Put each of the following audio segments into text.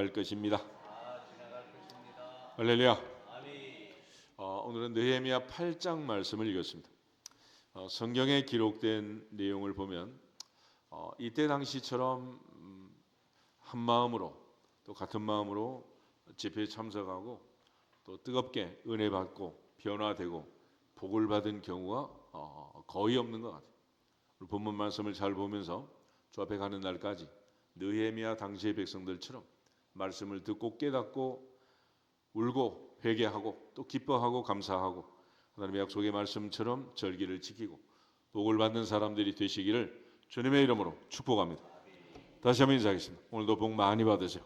지나갈 것입니다. 지나갈 것입니다. 할렐루야. 아멘. 오늘은 느헤미야 8장 말씀을 읽었습니다. 성경에 기록된 내용을 보면 이때 당시처럼 한 마음으로 또 같은 마음으로 집회에 참석하고 또 뜨겁게 은혜 받고 변화되고 복을 받은 경우가 거의 없는 것 같아요. 본문 말씀을 잘 보면서 주 앞에 가는 날까지 느헤미야 당시의 백성들처럼 말씀을 듣고 깨닫고 울고 회개하고 또 기뻐하고 감사하고 하나님의 약속의 말씀처럼 절기를 지키고 복을 받는 사람들이 되시기를 주님의 이름으로 축복합니다. 다시 한번 인사하겠습니다. 오늘도 복 많이 받으세요.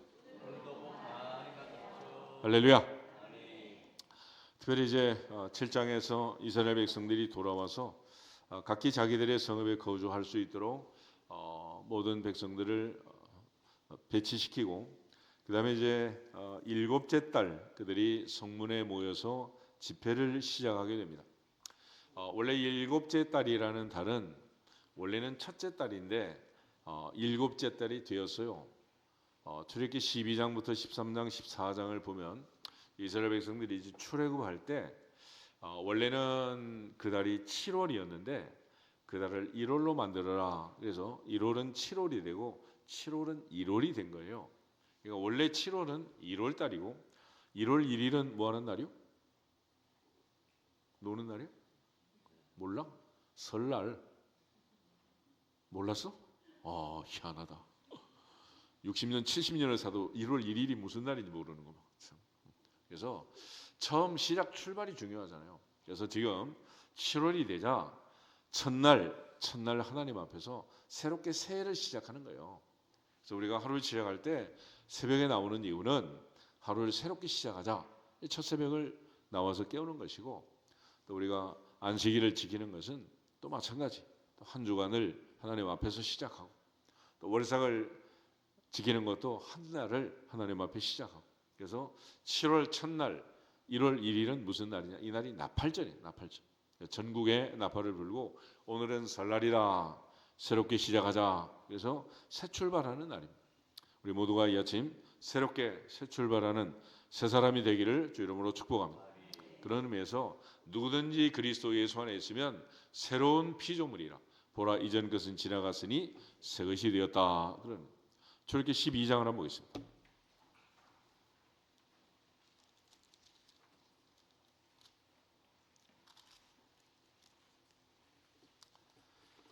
할렐루야. 특별히 이제 7장에서 이스라엘 백성들이 돌아와서 각기 자기들의 성읍에 거주할 수 있도록 모든 백성들을 배치시키고 그 다음에 이제 일곱째 달 그들이 성문에 모여서 집회를 시작하게 됩니다. 원래 일곱째 달이라는 달은 원래는 첫째 달인데 일곱째 달이 되었어요. 출애굽기 12장부터 13장 14장을 보면 이스라엘 백성들이 이제 출애굽할 때 원래는 그 달이 7월이었는데 그 달을 1월로 만들어라. 그래서 1월은 7월이 되고 7월은 1월이 된 거예요. 그러니까 원래 7월은 1월 달이고 1월 1일은 뭐 하는 날이요? 노는 날이요? 몰라? 설날. 몰랐어? 희한하다. 60년 70년을 사도 1월 1일이 무슨 날인지 모르는 거. 그래서 처음 시작 출발이 중요하잖아요. 그래서 지금 7월이 되자 첫날 하나님 앞에서 새롭게 새해를 시작하는 거예요. 그래서 우리가 하루를 시작할 때 새벽에 나오는 이유는 하루를 새롭게 시작하자. 첫 새벽을 나와서 깨우는 것이고 또 우리가 안식일을 지키는 것은 또 마찬가지. 또 한 주간을 하나님 앞에서 시작하고 또 월삭을 지키는 것도 한 날을 하나님 앞에 시작하고 그래서 7월 첫날 1월 1일은 무슨 날이냐? 이 날이 나팔절이에요. 나팔절. 전국에 나팔을 불고 오늘은 설날이라 새롭게 시작하자. 그래서 새 출발하는 날입니다. 우리 모두가 이 아침 새롭게 새 출발하는 새 사람이 되기를 주 이름으로 축복합니다. 그런 의미에서 누구든지 그리스도 예수 안에 있으면 새로운 피조물이라 보라 이전 것은 지나갔으니 새 것이 되었다. 그런 출애굽기 12장을 한번 보겠습니다.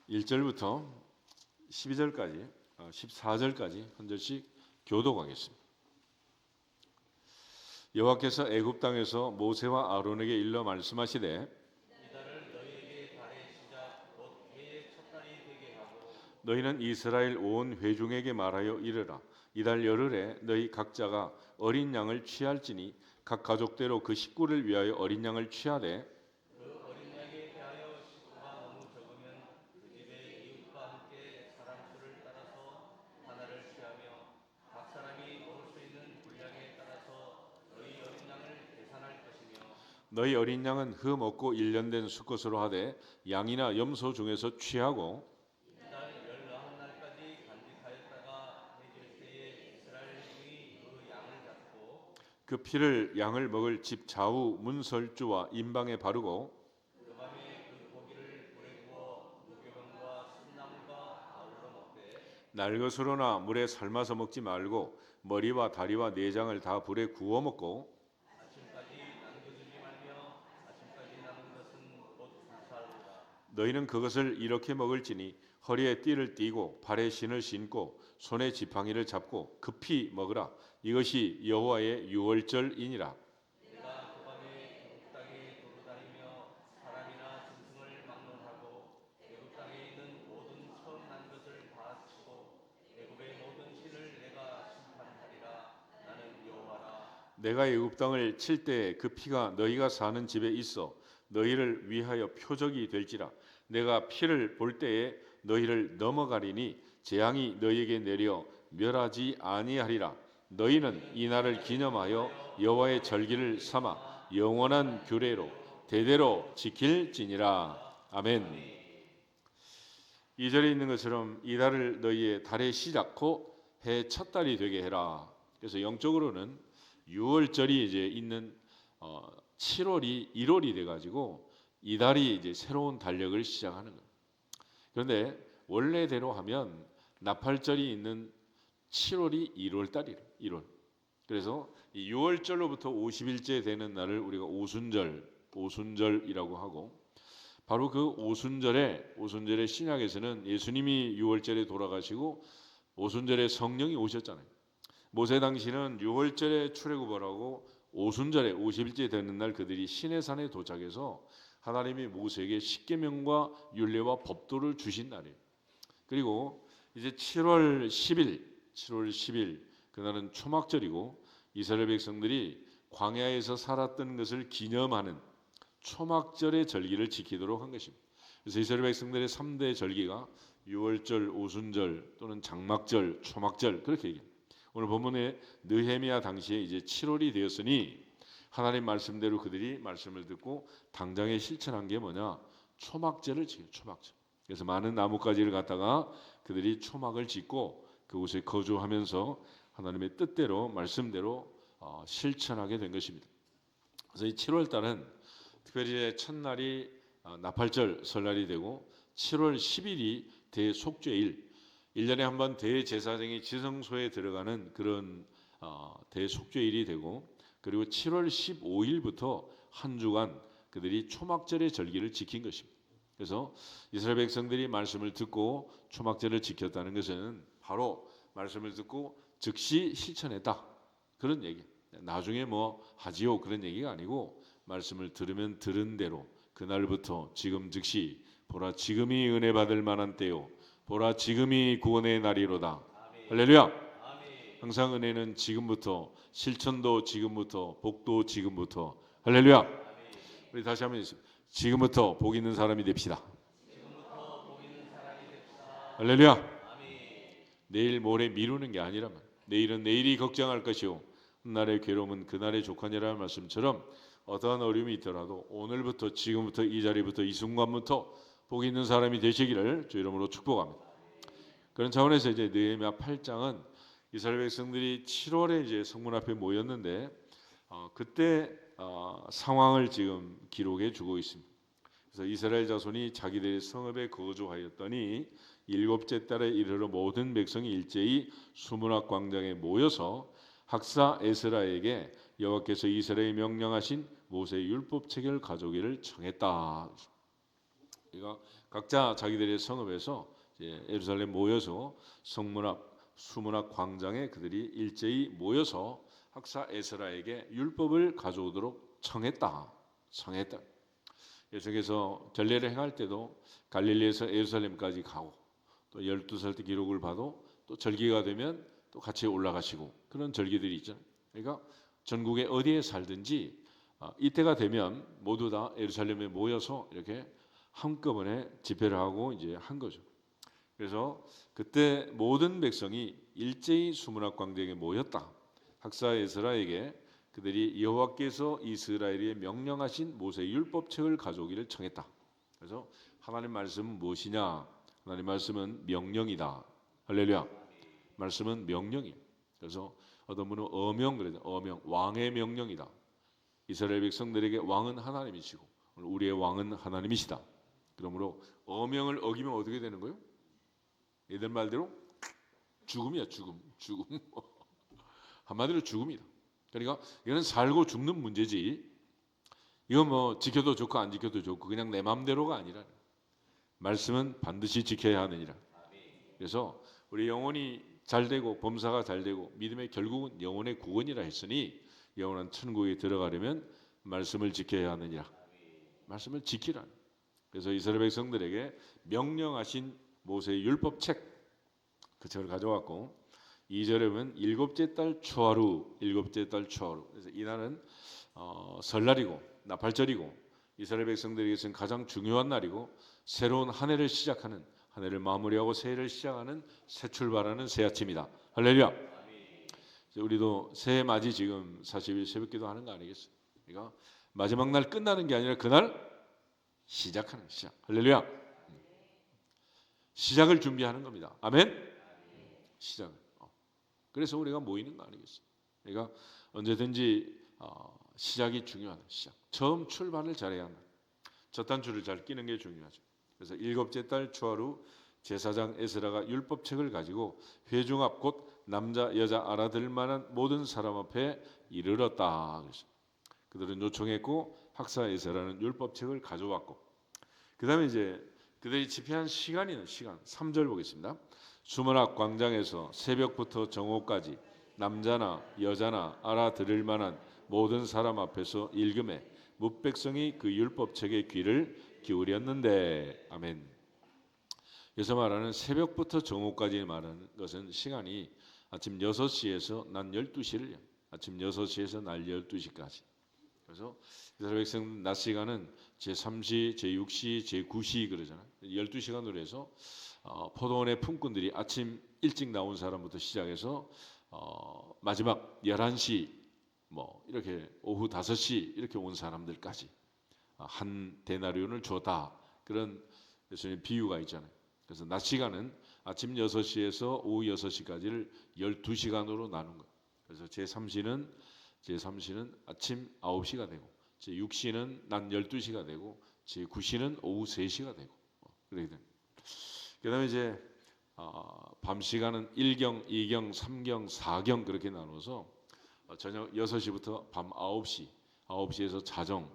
1절부터 12절까지 14절까지 한 절씩 교독하겠습니다. 여호와께서 애굽 땅에서 모세와 아론에게 일러 말씀하시되 이달을 너희에게 달의 시작 곧 해의 첫 달이 되게 하고 너희는 이스라엘 온 회중에게 말하여 이르라 이달 열흘에 너희 각자가 어린 양을 취할지니 각 가족대로 그 식구를 위하여 어린 양을 취하되 그 어린 양에 대하여 식구가 너무 적으면 그 집의 이웃과 함께 사람 수를 따라서 하나를 취하며 각 사람이 먹을 수 있는 분량에 따라서 너희 어린 양을 계산할 것이며 너희 어린 양은 흠 없고 1년 된 수컷으로 하되 양이나 염소 중에서 취하고 이달 19날까지 간직하였다가 해질 때에 이스라엘 중이 그 양을 잡고 그 피를 양을 먹을 집 좌우 문설주와 임방에 바르고 그 밤에 그 고기를 불에 구워 무교병과 순나물과 아울러 먹되 날것으로나 물에 삶아서 먹지 말고 머리와 다리와 내장을 다 불에 구워 먹고 아침까지 남겨두지 말며 아침까지 남은 것은 곧 불살르라. 너희는 그것을 이렇게 먹을지니 허리에 띠를 띠고 발에 신을 신고 손에 지팡이를 잡고 급히 먹으라. 이것이 여호와의 유월절이니라. 내가 그 밤에 애굽 땅에 도로다니며 사람이나 짐승을 막론하고 애굽 땅에 있는 모든 처음 난 것을 다 치고 애굽의 모든 신을 내가 심판하리라. 나는 여호와라. 내가 애굽 땅을 칠 때 그 피가 너희가 사는 집에 있어 너희를 위하여 표적이 될지라. 내가 피를 볼 때에 너희를 넘어가리니 재앙이 너희에게 내려 멸하지 아니하리라. 너희는 이 날을 기념하여 여호와의 절기를 삼아 영원한 규례로 대대로 지킬지니라. 아멘. 이 절에 있는 것처럼 이 달을 너희의 달의 시작 곧 해 첫 달이 되게 해라. 그래서 영적으로는 6월절이 이제 있는 7월이 1월이 돼가지고 이달이 이제 새로운 달력을 시작하는 거예요. 그런데 원래대로 하면 나팔절이 있는 7월이 1월 달이래요. 1월. 그래서 이 6월절로부터 50일째 되는 날을 우리가 오순절이라고 하고, 바로 그 오순절에 신약에서는 예수님이 6월절에 돌아가시고 오순절에 성령이 오셨잖아요. 모세 당시는 6월절에 출애굽하라고 오순절에 50일째 되는 날 그들이 시내산에 도착해서 하나님이 모세에게 십계명과 율례와 법도를 주신 날이에요. 그리고 이제 7월 10일 그날은 초막절이고 이스라엘 백성들이 광야에서 살았던 것을 기념하는 초막절의 절기를 지키도록 한 것입니다. 그래서 이스라엘 백성들의 3대 절기가 6월절, 오순절 또는 장막절, 초막절 그렇게 얘기합니다. 오늘 본문에 느헤미야 당시에 이제 7월이 되었으니 하나님 말씀대로 그들이 말씀을 듣고 당장에 실천한 게 뭐냐? 초막절을 지켜요. 초막절. 그래서 많은 나뭇가지를 갖다가 그들이 초막을 짓고 그곳에 거주하면서 하나님의 뜻대로 말씀대로 실천하게 된 것입니다. 그래서 이 7월 달은 특별히 첫날이 나팔절 설날이 되고 7월 10일이 대속죄일, 1년에 한 번 대제사장이 지성소에 들어가는 그런 대속죄일이 되고, 그리고 7월 15일부터 한 주간 그들이 초막절의 절기를 지킨 것입니다. 그래서 이스라엘 백성들이 말씀을 듣고 초막절을 지켰다는 것은 바로 말씀을 듣고 즉시 실천했다 그런 얘기. 나중에 뭐 하지요 그런 얘기가 아니고 말씀을 들으면 들은 대로 그날부터 지금 즉시 보라 지금이 은혜 받을 만한 때요 보라 지금이 구원의 날이로다. 할렐루야. 항상 은혜는 지금부터, 실천도 지금부터, 복도 지금부터. 할렐루야. 우리 다시 한번 지금부터 복 있는 사람이 됩시다. 할렐루야. 내일 모레 미루는 게 아니라면 내일은 내일이 걱정할 것이요 훗날의 괴로움은 그날의 족하니라는 말씀처럼 어떠한 어려움이 있더라도 오늘부터 지금부터 이 자리부터 이 순간부터 복 있는 사람이 되시기를 주 이름으로 축복합니다. 그런 차원에서 이제 느헤미야 8장은 이스라엘 백성들이 7월에 이제 성문 앞에 모였는데 그때 상황을 지금 기록해 주고 있습니다. 그래서 이스라엘 자손이 자기들의 성읍에 거주하였더니 일곱째 달에 이르러 모든 백성이 일제히 수문학 광장에 모여서 학사 에스라에게 여호와께서 이스라엘에 명령하신 모세의 율법책을 가져오기를 청했다. 그러니까 각자 자기들의 성읍에서 예루살렘 모여서 성문학 수문학 광장에 그들이 일제히 모여서 학사 에스라에게 율법을 가져오도록 청했다. 예수께서 전례를 행할 때도 갈릴리에서 예루살렘까지 가고 또 12살 때 기록을 봐도 또 절기가 되면 또 같이 올라가시고 그런 절기들이 있잖아요. 그러니까 전국에 어디에 살든지 이때가 되면 모두 다 예루살렘에 모여서 이렇게 한꺼번에 집회를 하고 이제 한 거죠. 그래서 그때 모든 백성이 일제히 수문학 광장에 모였다. 학사 에스라에게 그들이 여호와께서 이스라엘에 명령하신 모세의 율법책을 가져오기를 청했다. 그래서 하나님 말씀은 무엇이냐? 하나님 말씀은 명령이다. 할렐루야. 말씀은 명령이에요. 그래서 어떤 분은 어명 그래요. 어명 왕의 명령이다. 이스라엘 백성들에게 왕은 하나님이시고 우리의 왕은 하나님이시다. 그러므로 어명을 어기면 어떻게 되는 거예요? 얘들 말대로 죽음이야. 죽음. 한마디로 죽음이다. 그러니까 이거는 살고 죽는 문제지. 이건 뭐 지켜도 좋고 안 지켜도 좋고 그냥 내 마음대로가 아니라 말씀은 반드시 지켜야 하느니라. 그래서 우리 영혼이 잘되고 범사가 잘되고 믿음의 결국은 영혼의 구원이라 했으니 영원한 천국에 들어가려면 말씀을 지켜야 하느니라. 말씀을 지키라. 그래서 이스라엘 백성들에게 명령하신 모세의 율법책 그 책을 가져왔고 2절에 보면 일곱째 달 초하루 그래서 이날은 설날이고 나팔절이고 이스라엘 백성들에게서는 가장 중요한 날이고 새로운 한 해를 시작하는 한 해를 마무리하고 새해를 시작하는 새 출발하는 새 아침이다. 할렐루야. 우리도 새해 맞이 지금 40일 새벽기도 하는 거 아니겠어요? 그러니까 마지막 날 끝나는 게 아니라 그날 시작하는 시작. 할렐루야. 시작을 준비하는 겁니다. 아멘. 시작을. 그래서 우리가 모이는 거 아니겠어요? 그러니까 언제든지 시작이 중요하다. 시작. 처음 출발을 잘해야 한다. 첫 단추를 잘 끼는 게 중요하죠. 그래서 일곱째 달 초하루 제사장 에스라가 율법책을 가지고 회중 앞 곧 남자 여자 알아들 만한 모든 사람 앞에 이르렀다. 그래서 그들은 요청했고 학사 에스라는 율법책을 가져왔고 그다음에 이제 그들이 집회한 시간이는 시간 3절 보겠습니다. 수문학 광장에서 새벽부터 정오까지 남자나 여자나 알아들을 만한 모든 사람 앞에서 읽음에 뭇백성이 그 율법책의 귀를 기울였는데 아멘. 여기서 말하는 새벽부터 정오까지 말하는 것은 시간이 아침 6시에서 낮 12시를 아침 6시에서 낮 12시까지. 그래서 이스라엘 백성 낮 시간은 제3시, 제6시, 제9시 그러잖아요. 12시간으로 해서 포도원의 품꾼들이 아침 일찍 나온 사람부터 시작해서 마지막 11시 뭐 이렇게 오후 5시 이렇게 온 사람들까지 한 데나리온을 줬다. 그런 예수님 비유가 있잖아요. 그래서 낮 시간은 아침 6시에서 오후 6시까지를 12시간으로 나눈 거예요. 그래서 제3시는 아침 9시가 되고 제6시는 낮 12시가 되고 제9시는 오후 3시가 되고 그렇게 됩니다. 그다음에 이제 밤 시간은 1경, 2경, 3경, 4경 그렇게 나눠서 저녁 6시부터 밤 9시, 9시에서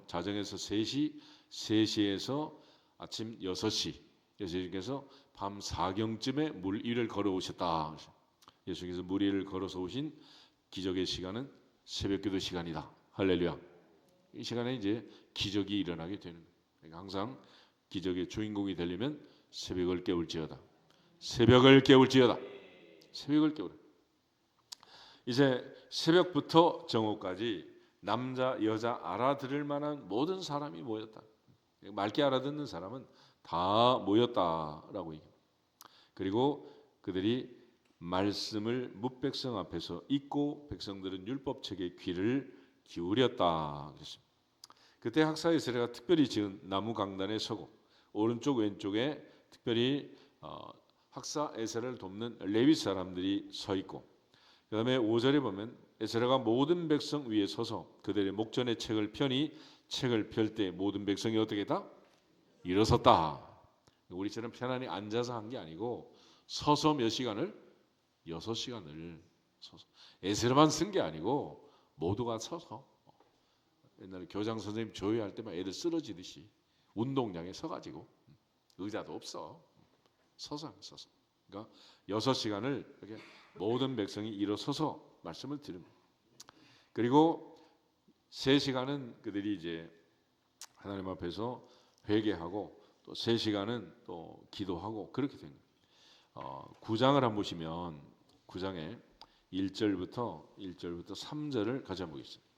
자정에서 3시, 3시에서 아침 6시, 예수님께서 밤 4경쯤에 물 위를 걸어오셨다. 예수님께서 물 위를 걸어서 오신 기적의 시간은 새벽기도 시간이다. 할렐루야. 이 시간에 이제 기적이 일어나게 되는 거예요. 그러니까 항상 기적의 주인공이 되려면 새벽을 깨울지어다. 새벽을 깨울지어다. 새벽을 깨우라. 이제 새벽부터 정오까지 남자 여자 알아들을 만한 모든 사람이 모였다. 맑게 알아듣는 사람은 다 모였다라고 얘기합니다. 그리고 그들이 말씀을 뭇백성 앞에서 읽고 백성들은 율법책의 귀를 기울였다. 그랬습니다. 그때 학사 에스라가 특별히 지은 나무 강단에 서고 오른쪽 왼쪽에 특별히 학사 에스라를 돕는 레위 사람들이 서 있고 그다음에 5절에 보면 에스라가 모든 백성 위에 서서 그들의 목전에 책을 펴니 책을 펼 때 모든 백성이 어떻게 했다? 일어섰다. 우리처럼 편안히 앉아서 한 게 아니고 서서 몇 시간을? 6시간을 서서. 에스라만 쓴 게 아니고 모두가 서서 옛날에 교장 선생님 조회할 때만 애들 쓰러지듯이 운동장에 서가지고 의자도 없어. 서서. 그러니까 6시간을 이렇게 모든 백성이 일어서서 말씀을 들은 거예요. 그리고 3시간은 그들이 이제 하나님 앞에서 회개하고 또 3시간은 또 기도하고 그렇게 된 거예요. 9장을 한번 보시면 9장에 1절부터 3절을 같이 한번 보겠습니다.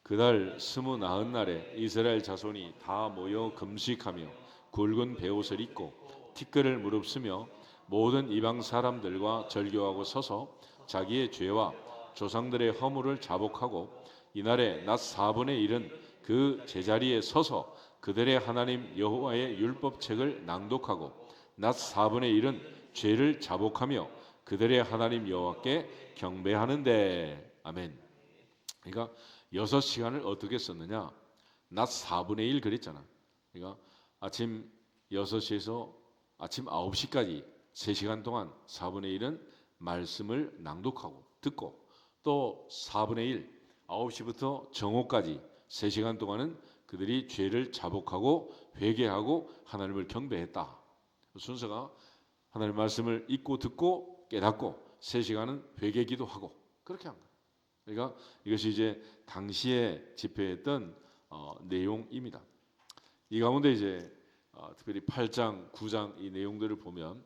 그달 29날에 이스라엘 자손이 다 모여 금식하며 굵은 베옷을 입고 티끌을 무릅쓰며 모든 이방 사람들과 절교하고 서서 자기의 죄와 조상들의 허물을 자복하고 이날에 낮 4분의 1은 그 제자리에 서서 그들의 하나님 여호와의 율법책을 낭독하고 낮 4분의 1은 죄를 자복하며 그들의 하나님 여호와께 경배하는데 아멘. 그러니까 6시간을 어떻게 썼느냐? 낮 4분의 1 그랬잖아. 그러니까 아침 6시에서 아침 9시까지 3시간 동안 4분의 1은 말씀을 낭독하고 듣고 또 4분의 1 9시부터 정오까지 3시간 동안은 그들이 죄를 자복하고 회개하고 하나님을 경배했다. 순서가 하나님의 말씀을 읽고 듣고 깨닫고 3시간은 회개 기도하고 그렇게 한 거예요. 그러니까 이것이 이제 당시에 집회했던 내용입니다. 이 가운데 이제 특별히 8장, 9장 이 내용들을 보면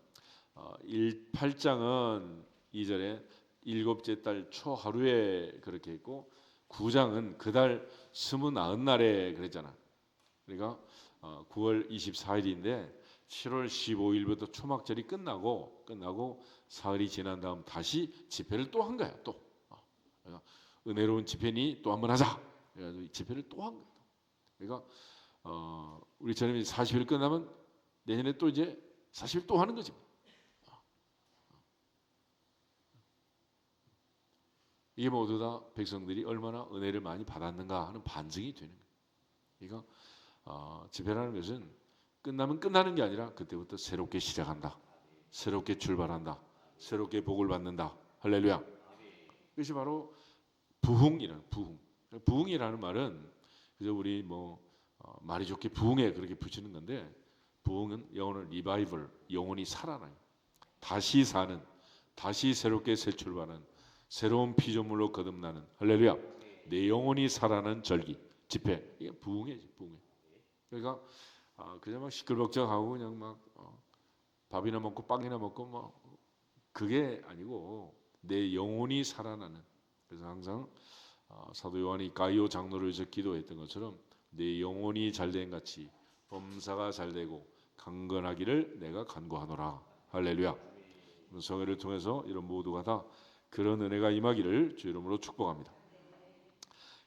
8장은 2절에 일곱째 달 초하루에 그렇게 했고 9장은 그달 29날에 그랬잖아. 그러니까 9월 24일인데 7월 15일부터 초막절이 끝나고 사흘이 지난 다음 다시 집회를 또 한 거야. 또 그러니까 은혜로운 집회니 또 한번 하자. 그래가지고 집회를 또 한 거야. 그러니까 우리처럼 40일 끝나면 내년에 또 이제 40일 또 하는 거지. 이게 모두 다 백성들이 얼마나 은혜를 많이 받았는가 하는 반증이 되는 거예요. 그러니까 집회라는 것은 끝나면 끝나는 게 아니라 그때부터 새롭게 시작한다. 새롭게 출발한다. 새롭게 복을 받는다. 할렐루야. 그것이 바로 부흥. 부흥이라는 말은 그저 우리 말이 좋게 부흥에 그렇게 붙이는 건데, 부흥은 영어는 리바이벌, 영혼이 살아나요. 다시 사는, 다시 새롭게 새 출발하는, 새로운 피조물로 거듭나는, 할렐루야. 내 영혼이 살아나는 절기, 집회, 이게 부흥이지, 부흥. 그러니까 그냥 막 시끌벅적하고 그냥 막 밥이나 먹고 빵이나 먹고 그게 아니고 내 영혼이 살아나는. 그래서 항상 사도 요한이 가이오 장로를 위해서 기도했던 것처럼 내 영혼이 잘된 같이 범사가 잘되고 강건하기를 내가 간구하노라. 할렐루야. 성회를 통해서 이런 모두가 다 그런 은혜가 임하기를 주 이름으로 축복합니다.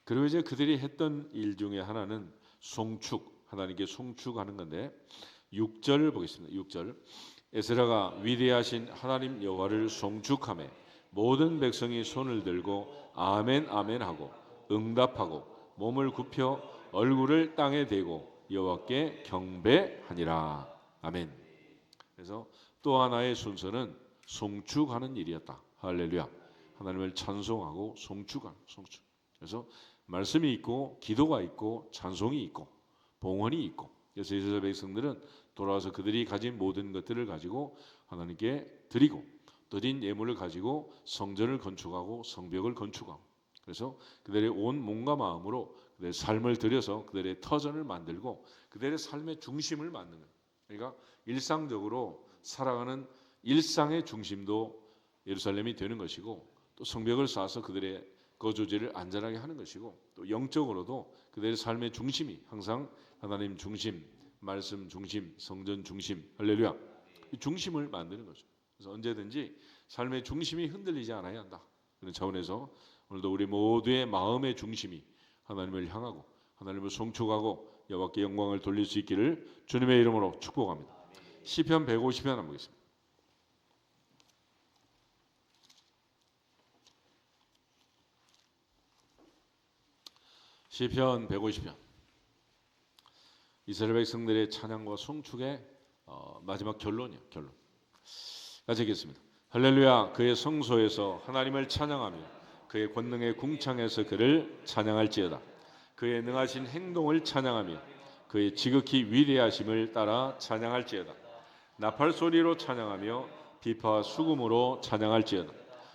그리고 이제 그들이 했던 일 중에 하나는 송축, 하나님께 송축하는 건데 6절 보겠습니다. 6절. 에스라가 위대하신 하나님 여호와를 송축하며 모든 백성이 손을 들고 아멘 아멘 하고 응답하고 몸을 굽혀 얼굴을 땅에 대고 여호와께 경배하니라. 아멘. 그래서 또 하나의 순서는 송축하는 일이었다. 할렐루야. 하나님을 찬송하고 송축하는 송축. 그래서 말씀이 있고 기도가 있고 찬송이 있고 봉헌이 있고, 그래서 이스라엘 백성들은 돌아와서 그들이 가진 모든 것들을 가지고 하나님께 드리고 드린 예물을 가지고 성전을 건축하고 성벽을 건축하고, 그래서 그들의 온 몸과 마음으로 그들의 삶을 들여서 그들의 터전을 만들고 그들의 삶의 중심을 만드는 거예요. 그러니까 일상적으로 살아가는 일상의 중심도 예루살렘이 되는 것이고, 또 성벽을 쌓아서 그들의 거주지를 안전하게 하는 것이고, 또 영적으로도 그들의 삶의 중심이 항상 하나님 중심, 말씀 중심, 성전 중심, 할렐루야, 이 중심을 만드는 거죠. 그래서 언제든지 삶의 중심이 흔들리지 않아야 한다. 그런 차원에서 오늘도 우리 모두의 마음의 중심이 하나님을 향하고 하나님을 송축하고 여호와께 영광을 돌릴 수 있기를 주님의 이름으로 축복합니다. 시편 150편 한번 보겠습니다. 시편 150편. 이스라엘 백성들의 찬양과 송축의 마지막 결론이에요. 결론. 같이 읽겠습니다. 할렐루야. 그의 성소에서 하나님을 찬양하며 그의 권능의 궁창에서 그를 찬양할지어다. 그의 능하신 행동을 찬양하며 그의 지극히 위대하심을 따라 찬양할지어다. 나팔 소리로 찬양하며 비파와 수금으로 찬양할지어다.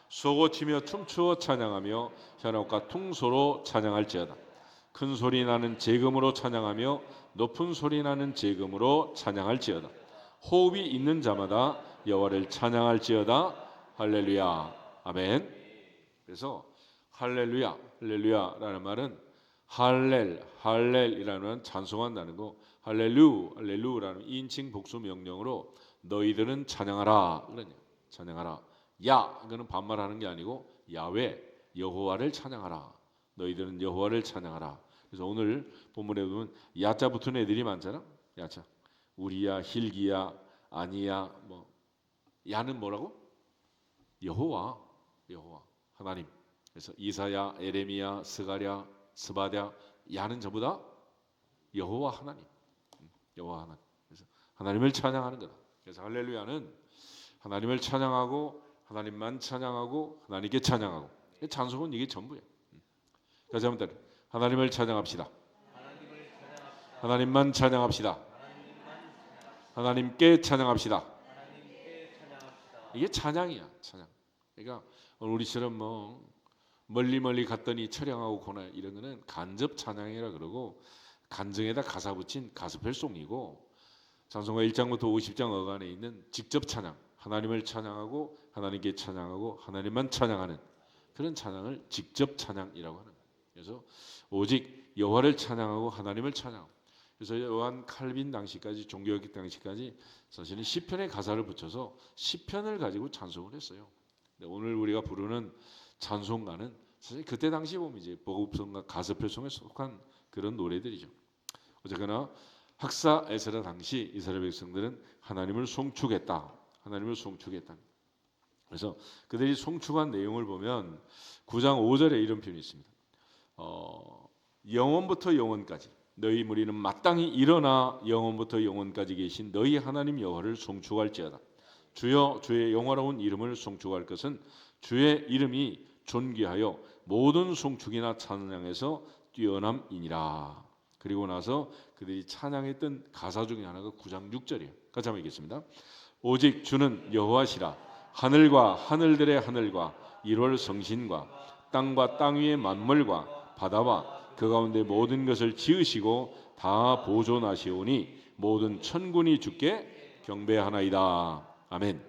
쏘고치며 춤추어 찬양하며 현옥과 퉁소로 찬양할지어다. 큰 소리 나는 제금으로 찬양하며 높은 소리 나는 제금으로 찬양할지어다. 호흡이 있는 자마다 여호와를 찬양할지어다. 할렐루야. 아멘. 그래서 할렐루야, 할렐루야라는 말은 할렐이라는 찬송한다는 거, 할렐루라는 2인칭 복수 명령으로 너희들은 찬양하라 그러냐. 찬양하라. 야, 이거는 반말하는 게 아니고 야훼, 여호와를 찬양하라. 너희들은 여호와를 찬양하라. 그래서 오늘 본문에 보면 야자 붙은 애들이 많잖아. 야자. 우리야, 힐기야, 아니야, 야는 뭐라고? 여호와, 하나님. 그래서 이사야, 에레미야, 스가랴, 스바랴, 야는 전부 다 여호와 하나님. 여호와 하나님. 그래서 하나님을 찬양하는 거다. 그래서 할렐루야는 하나님을 찬양하고 하나님만 찬양하고 하나님께 찬양하고, 찬송은 이게 전부야. 다시 한번 따라 하나님을 찬양합시다. 하나님만 찬양합시다. 하나님께 찬양합시다. 이게 찬양이야, 찬양. 그러니까 우리처럼 멀리 갔더니 철양하고 고나 이런 거는 간접 찬양이라 그러고, 간증에다 가사 붙인 가스펠송이고, 찬송가 1장부터 50장 어간에 있는 직접 찬양, 하나님을 찬양하고 하나님께 찬양하고 하나님만 찬양하는 그런 찬양을 직접 찬양이라고 하는 거예요. 그래서 오직 여호와를 찬양하고 하나님을 찬양하고, 그래서 요한 칼빈 당시까지, 종교개혁 당시까지 사실은 시편의 가사를 붙여서 시편을 가지고 찬송을 했어요. 오늘 우리가 부르는 찬송가는 사실 그때 당시 보면 이제 보급성과 가스펠송에 속한 그런 노래들이죠. 어쨌거나 학사 에스라 당시 이스라엘 백성들은 하나님을 송축했다. 하나님을 송축했다. 그래서 그들이 송축한 내용을 보면 9장 5절에 이런 표현이 있습니다. 영원부터 영원까지 너희 무리는 마땅히 일어나 영원부터 영원까지 계신 너희 하나님 여호와를 송축할지어다. 주여 주의 영화로운 이름을 송축할 것은 주의 이름이 존귀하여 모든 송축이나 찬양에서 뛰어남이니라. 그리고 나서 그들이 찬양했던 가사 중에 하나가 9장 6절이에요. 같이 한번 읽겠습니다. 오직 주는 여호와시라. 하늘과 하늘들의 하늘과 일월 성신과 땅과 땅 위의 만물과 바다와 그 가운데 모든 것을 지으시고 다 보존하시오니 모든 천군이 주께 경배하나이다. 아멘.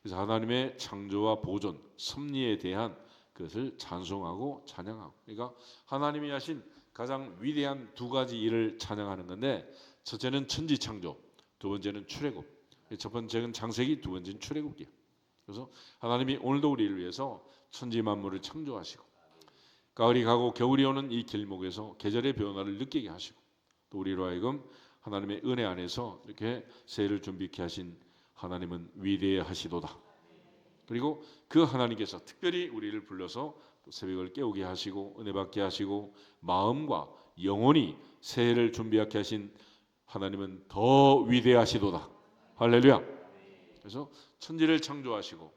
그래서 하나님의 창조와 보존, 섭리에 대한 그것을 찬송하고 찬양하고, 그러니까 하나님이 하신 가장 위대한 두 가지 일을 찬양하는 건데, 첫째는 천지 창조, 두 번째는 출애굽. 첫 번째는 창세기, 두 번째는 출애굽기예요. 그래서 하나님이 오늘도 우리를 위해서 천지 만물을 창조하시고 가을이 가고 겨울이 오는 이 길목에서 계절의 변화를 느끼게 하시고 또 우리로 하여금 하나님의 은혜 안에서 이렇게 새해를 준비케 하신 하나님은 위대하시도다. 그리고 그 하나님께서 특별히 우리를 불러서 또 새벽을 깨우게 하시고 은혜 받게 하시고 마음과 영혼이 새해를 준비하게 하신 하나님은 더 위대하시도다. 할렐루야. 그래서 천지를 창조하시고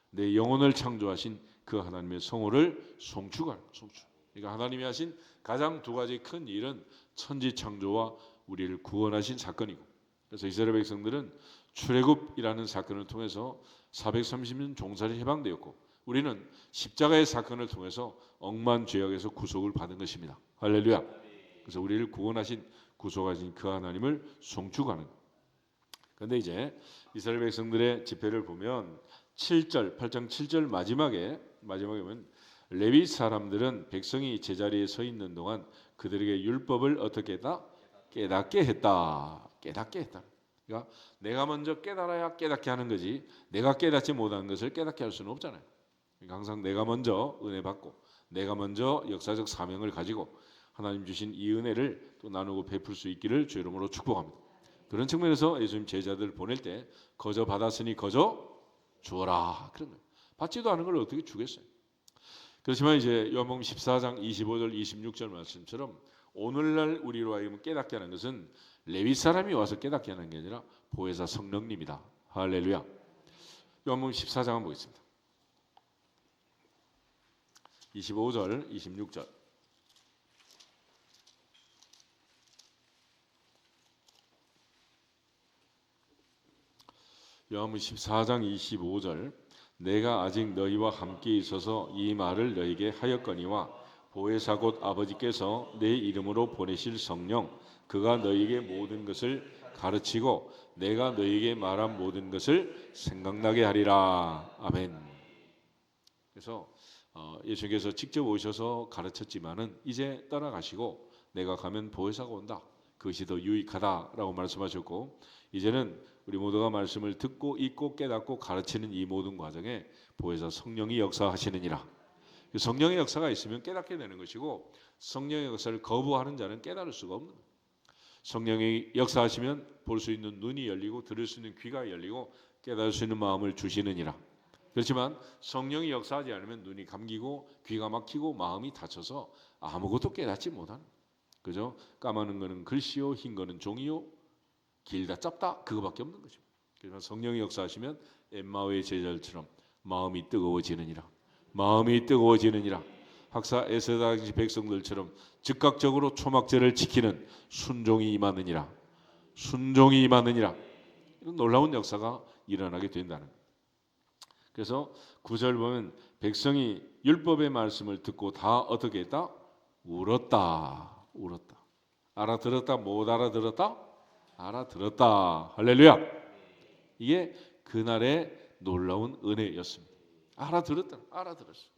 내 영혼을 창조하신 그 하나님의 성호를 송축하는 송축. 그러니까 하나님이 하신 가장 두 가지 큰 일은 천지 창조와 우리를 구원하신 사건이고, 그래서 이스라엘 백성들은 출애굽이라는 사건을 통해서 430년 종살이 해방되었고, 우리는 십자가의 사건을 통해서 억만 죄악에서 구속을 받은 것입니다. 할렐루야. 그래서 우리를 구원하신 구속하신 그 하나님을 송축하는. 그런데 이제 이스라엘 백성들의 집회를 보면 7절, 8장 7절 마지막에 보면 레위 사람들은 백성이 제자리에 서 있는 동안 그들에게 율법을 어떻게 했다? 깨닫게 했다. 깨닫게 했다. 그러니까 내가 먼저 깨달아야 깨닫게 하는 거지, 내가 깨닫지 못한 것을 깨닫게 할 수는 없잖아요. 그러니까 항상 내가 먼저 은혜 받고 내가 먼저 역사적 사명을 가지고 하나님 주신 이 은혜를 또 나누고 베풀 수 있기를 주 이름으로 축복합니다. 그런 측면에서 예수님 제자들 보낼 때 거저 받았으니 거저 주어라, 그런 거예요. 받지도 않은 걸 어떻게 주겠어요? 그렇지만 이제 요한복음 14장 25절 26절 말씀처럼 오늘날 우리로 하여금 깨닫게 하는 것은 레위 사람이 와서 깨닫게 하는 게 아니라 보혜사 성령님이다. 할렐루야. 요한복음 14장 한번 보겠습니다. 25절 26절. 요한복음 14장 25절. 내가 아직 너희와 함께 있어서 이 말을 너희에게 하였거니와 보혜사 곧 아버지께서 내 이름으로 보내실 성령 그가 너희에게 모든 것을 가르치고 내가 너희에게 말한 모든 것을 생각나게 하리라. 아멘. 그래서 예수님께서 직접 오셔서 가르쳤지만은 이제 떠나가시고 내가 가면 보혜사가 온다. 그것이 더 유익하다라고 말씀하셨고, 이제는 우리 모두가 말씀을 듣고 읽고 깨닫고 가르치는 이 모든 과정에 보혜사 성령이 역사하시느니라. 성령의 역사가 있으면 깨닫게 되는 것이고, 성령의 역사를 거부하는 자는 깨달을 수가 없는 거예요. 성령이 역사하시면 볼 수 있는 눈이 열리고 들을 수 있는 귀가 열리고 깨달을 수 있는 마음을 주시느니라. 그렇지만 성령이 역사하지 않으면 눈이 감기고 귀가 막히고 마음이 닫혀서 아무것도 깨닫지 못하는, 그죠? 까마는 거는 글씨요, 흰 거는 종이요, 길다 짧다 그거밖에 없는 것입니다. 그래서 성령이 역사하시면 엠마오의 제자들처럼 마음이 뜨거워지느니라. 마음이 뜨거워지느니라. 학사 에스더 당시 백성들처럼 즉각적으로 초막절을 지키는 순종이 임하느니라. 순종이 임하느니라. 이런 놀라운 역사가 일어나게 된다는 거예요. 그래서 9절 보면 백성이 율법의 말씀을 듣고 다 어떻게 했다? 울었다. 울었다. 알아들었다? 못 알아들었다? 알아들었다. 할렐루야. 이게 그날의 놀라운 은혜였습니다. 알아들었다. 알아들었어.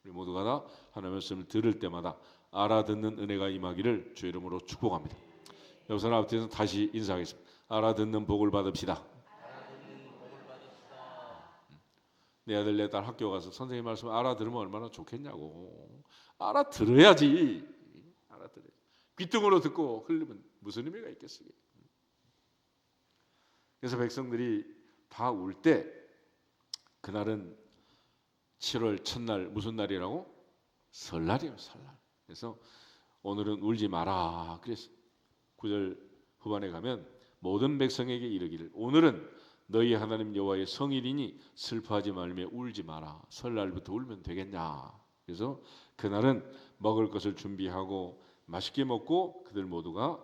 우리 모두가 다 하나님의 말씀을 들을 때마다 알아듣는 은혜가 임하기를 주 이름으로 축복합니다. 여기서 앞에서 다시 인사하겠습니다. 알아듣는 복을 받읍시다. 내 아들 내 딸 학교 가서 선생님 말씀 알아들으면 얼마나 좋겠냐고. 알아들어야지. 알아들어야지. 귀등으로 듣고 흘리면 무슨 의미가 있겠어요. 그래서 백성들이 다 울 때 그날은 7월 첫날 무슨 날이라고? 설날이에요. 설날. 그래서 오늘은 울지 마라. 그래서 9절 후반에 가면 모든 백성에게 이르기를 오늘은 너희 하나님 여호와의 성일이니 슬퍼하지 말며 울지 마라. 설날부터 울면 되겠냐. 그래서 그날은 먹을 것을 준비하고 맛있게 먹고 그들 모두가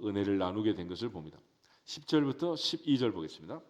은혜를 나누게 된 것을 봅니다. 10절부터 12절 보겠습니다.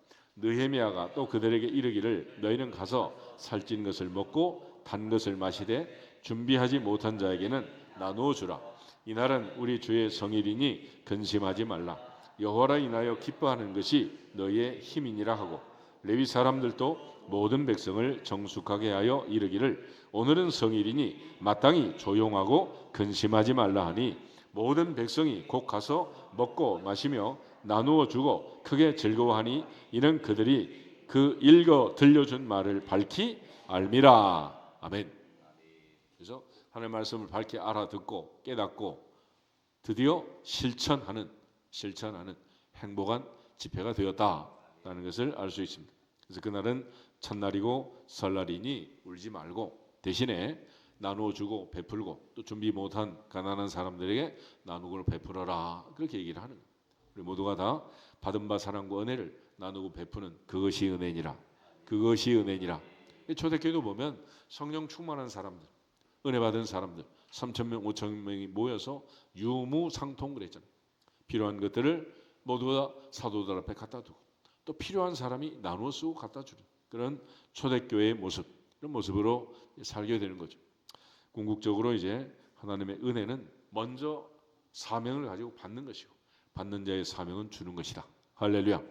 느헤미야가 또 그들에게 이르기를 너희는 가서 살찐 것을 먹고 단 것을 마시되 준비하지 못한 자에게는 나누어 주라. 이날은 우리 주의 성일이니 근심하지 말라. 여호와라 인하여 기뻐하는 것이 너희의 힘이니라 하고 레위 사람들도 모든 백성을 정숙하게 하여 이르기를 오늘은 성일이니 마땅히 조용하고 근심하지 말라 하니 모든 백성이 곧 가서 먹고 마시며 나누어 주고 크게 즐거워하니 이는 그들이 그 읽어 들려준 말을 밝히 알미라. 아멘. 그래서 하나님의 말씀을 밝히 알아듣고 깨닫고 드디어 실천하는 행복한 집회가 되었다라는 것을 알 수 있습니다. 그래서 그날은 첫날이고 설날이니 울지 말고 대신에 나누어 주고 베풀고 또 준비 못한 가난한 사람들에게 나누고 베풀어라. 그렇게 얘기를 하는 거예요. 우리 모두가 다 받은 바 사랑과 은혜를 나누고 베푸는 그것이 은혜니라. 그것이 은혜니라. 초대교회도 보면 성령 충만한 사람들, 은혜 받은 사람들 3,000명, 5,000명이 모여서 유무상통 그랬잖아요. 필요한 것들을 모두 다 사도들 앞에 갖다 두고 또 필요한 사람이 나누어 쓰고 갖다 주는 그런 초대교회의 모습, 이런 모습으로 살게 되는 거죠. 궁극적으로 이제 하나님의 은혜는 먼저 사명을 가지고 받는 것이고 받는 자의 사명은 주는 것이다. 할렐루야.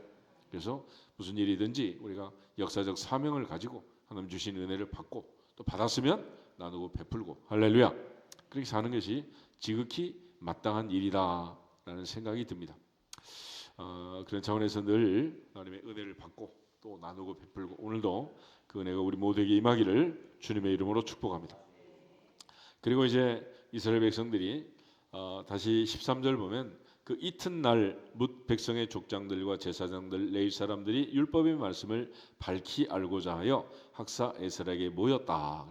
그래서 무슨 일이든지 우리가 역사적 사명을 가지고 하나님 주신 은혜를 받고 또 받았으면 나누고 베풀고 할렐루야. 그렇게 사는 것이 지극히 마땅한 일이다라는 생각이 듭니다. 그런 차원에서 늘 하나님의 은혜를 받고 또 나누고 베풀고 오늘도 그 은혜가 우리 모두에게 임하기를 주님의 이름으로 축복합니다. 그리고 이제 이스라엘 백성들이 다시 13절 보면 그 이튿날 뭇 백성의 족장들과 제사장들 레위 사람들이 율법의 말씀을 밝히 알고자 하여 학사 에스라에게 모였다.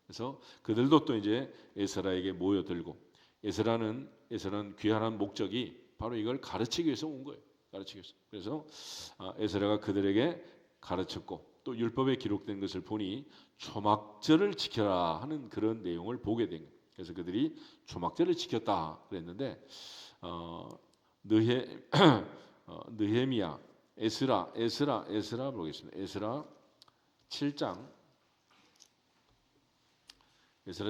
그래서 그들도 또 이제 에스라에게 모여들고 에스라는 귀환한 목적이 바로 이걸 가르치기 위해서 온 거예요. 가르치기 위해서. 그래서 에스라가 그들에게 가르쳤고 또 율법에 기록된 것을 보니 초막절을 지켜라 하는 그런 내용을 보게 된 거예요. 그래서 그들이 초막절을 지켰다 그랬는데 느헤미야, 에스라 보겠습니다. 에스라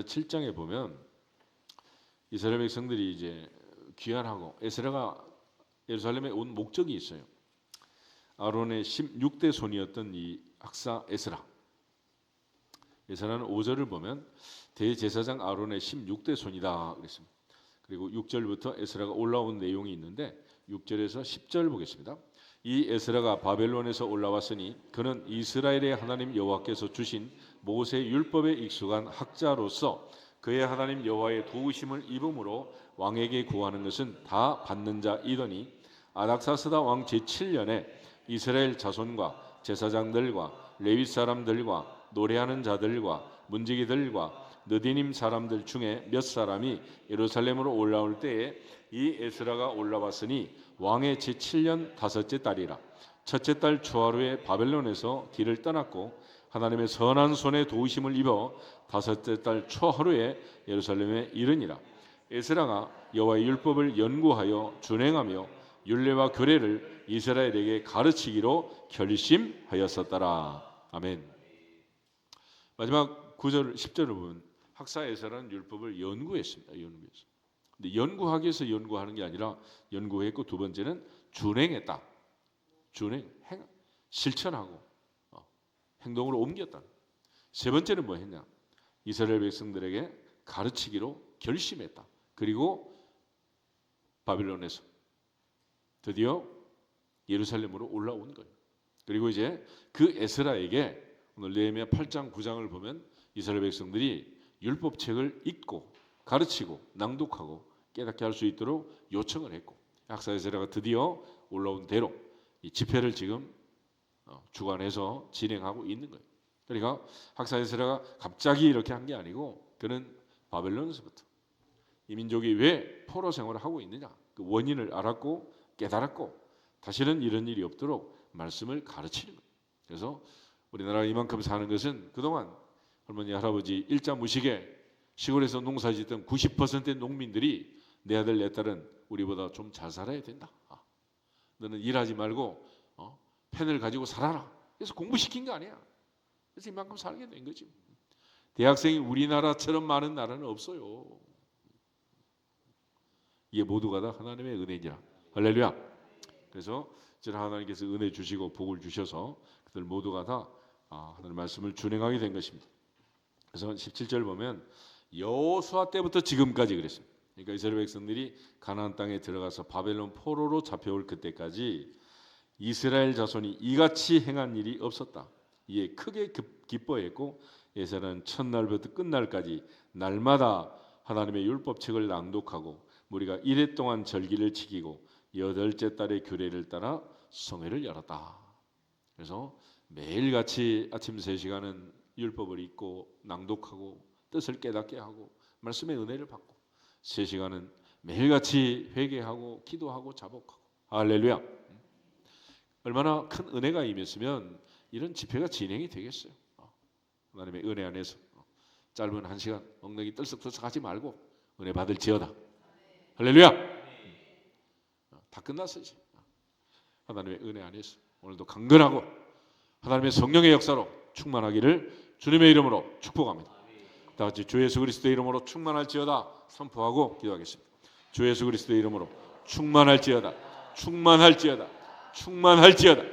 7장에 보면 이스라엘 백성들이 이제 귀환하고 에스라가 예루살렘에 온 목적이 있어요. 아론의 16대 손이었던 이 학사 에스라는 5절을 보면 대제사장 아론의 16대 손이다 그랬습니다. 그리고 6절부터 에스라가 올라온 내용이 있는데 6절에서 10절 보겠습니다. 이 에스라가 바벨론에서 올라왔으니 그는 이스라엘의 하나님 여호와께서 주신 모세 율법에 익숙한 학자로서 그의 하나님 여호와의 도우심을 입음으로 왕에게 구하는 것은 다 받는 자이더니 아닥사스다 왕 제7년에 이스라엘 자손과 제사장들과 레위 사람들과 노래하는 자들과 문지기들과 느디님 사람들 중에 몇 사람이 예루살렘으로 올라올 때에 이 에스라가 올라왔으니 왕의 제7년 다섯째 달이라. 첫째 달 초하루에 바벨론에서 길을 떠났고 하나님의 선한 손에 도우심을 입어 다섯째 달 초하루에 예루살렘에 이르니라. 에스라가 여호와의 율법을 연구하여 준행하며 율례와 규례를 이스라엘에게 가르치기로 결심하였었더라. 아멘. 마지막 9절 10절을 보면 학사 에스라는 율법을 연구했습니다. 근데 연구하기 위해서 연구하는 게 아니라 연구했고 두 번째는 준행했다. 실천하고 행동으로 옮겼다. 세 번째는 뭐 했냐? 이스라엘 백성들에게 가르치기로 결심했다. 그리고 바빌론에서 드디어 예루살렘으로 올라온 거예요. 그리고 이제 그 에스라에게 오늘 느헤미야 8장 9장을 보면 이스라엘 백성들이 율법책을 읽고 가르치고 낭독하고 깨닫게 할 수 있도록 요청을 했고 학사 에스라가 드디어 올라온 대로 이 집회를 지금 주관해서 진행하고 있는 거예요. 그러니까 학사 에스라가 갑자기 이렇게 한 게 아니고 그는 바벨론에서부터 이 민족이 왜 포로 생활을 하고 있느냐 그 원인을 알았고 깨달았고 다시는 이런 일이 없도록 말씀을 가르치는 거예요. 그래서 우리나라가 이만큼 사는 것은 그동안 할머니 할아버지 일자 무식에 시골에서 농사 짓던 90%의 농민들이 내 아들 내 딸은 우리보다 좀 잘 살아야 된다. 너는 일하지 말고 펜을 가지고 살아라. 그래서 공부시킨 거 아니야. 그래서 이만큼 살게 된 거지. 대학생이 우리나라처럼 많은 나라는 없어요. 이게 모두가 다 하나님의 은혜니라. 할렐루야. 그래서 저는 하나님께서 은혜 주시고 복을 주셔서 그들 모두가 다 하나님의 말씀을 준행하게 된 것입니다. 그래서 17절 보면 여호수아 때부터 지금까지 그랬습니다. 그러니까 이스라엘 백성들이 가나안 땅에 들어가서 바벨론 포로로 잡혀올 그때까지 이스라엘 자손이 이같이 행한 일이 없었다. 이에 크게 기뻐했고 예사는 첫날부터 끝날까지 날마다 하나님의 율법책을 낭독하고 무리가 이래 동안 절기를 지키고 여덟째 달의 규례를 따라 성회를 열었다. 그래서 매일같이 아침 3시간은 율법을 읽고 낭독하고 뜻을 깨닫게 하고 말씀의 은혜를 받고 3시간은 매일같이 회개하고 기도하고 자복하고 할렐루야. 얼마나 큰 은혜가 임했으면 이런 집회가 진행이 되겠어요. 하나님의 은혜 안에서 짧은 1시간 엉덩이 떨썩떨썩 하지 말고 은혜 받을지어다. 할렐루야. 다 끝났어요. 하나님의 은혜 안에서 오늘도 강건하고 하나님의 성령의 역사로 충만하기를 주님의 이름으로 축복합니다. 다 같이 주 예수 그리스도의 이름으로 충만할지어다 선포하고 기도하겠습니다. 주 예수 그리스도의 이름으로 충만할지어다, 충만할지어다, 충만할지어다.